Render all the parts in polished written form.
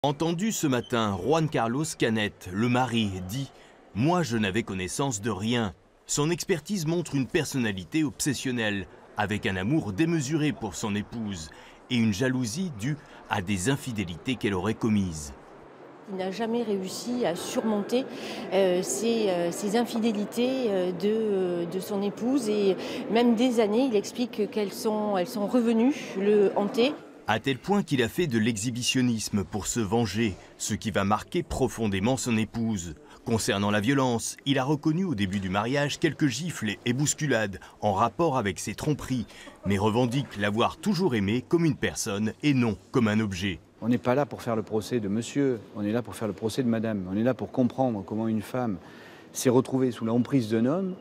Entendu ce matin, Juan Carlos Canet, le mari, dit « Moi, je n'avais connaissance de rien ». Son expertise montre une personnalité obsessionnelle, avec un amour démesuré pour son épouse et une jalousie due à des infidélités qu'elle aurait commises. Il n'a jamais réussi à surmonter ces infidélités de son épouse et même des années, il explique qu'elles sont revenues le hanter. À tel point qu'il a fait de l'exhibitionnisme pour se venger, ce qui va marquer profondément son épouse. Concernant la violence, il a reconnu au début du mariage quelques gifles et bousculades en rapport avec ses tromperies, mais revendique l'avoir toujours aimé comme une personne et non comme un objet. On n'est pas là pour faire le procès de monsieur, on est là pour faire le procès de madame. On est là pour comprendre comment une femme s'est retrouvée sous l'emprise d'un homme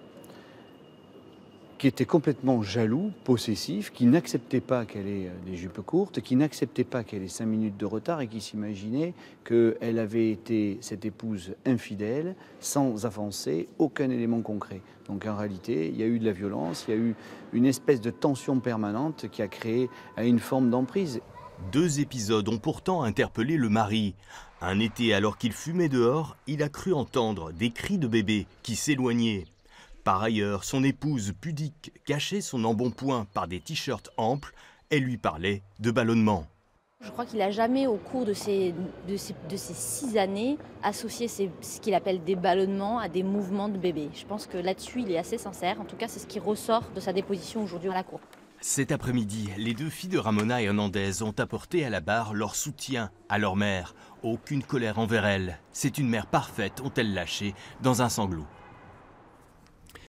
qui était complètement jaloux, possessif, qui n'acceptait pas qu'elle ait des jupes courtes, qui n'acceptait pas qu'elle ait 5 minutes de retard et qui s'imaginait qu'elle avait été cette épouse infidèle sans avancer aucun élément concret. Donc en réalité, il y a eu de la violence, il y a eu une espèce de tension permanente qui a créé une forme d'emprise. 2 épisodes ont pourtant interpellé le mari. Un été, alors qu'il fumait dehors, il a cru entendre des cris de bébé qui s'éloignaient. Par ailleurs, son épouse pudique cachait son embonpoint par des t-shirts amples. Elle lui parlait de ballonnement. Je crois qu'il n'a jamais, au cours de ces 6 années, associé ce qu'il appelle des ballonnements à des mouvements de bébé. Je pense que là-dessus, il est assez sincère. En tout cas, c'est ce qui ressort de sa déposition aujourd'hui à la cour. Cet après-midi, les 2 filles de Ramona et Hernandez ont apporté à la barre leur soutien à leur mère. Aucune colère envers elle. C'est une mère parfaite, ont-elles lâché dans un sanglot.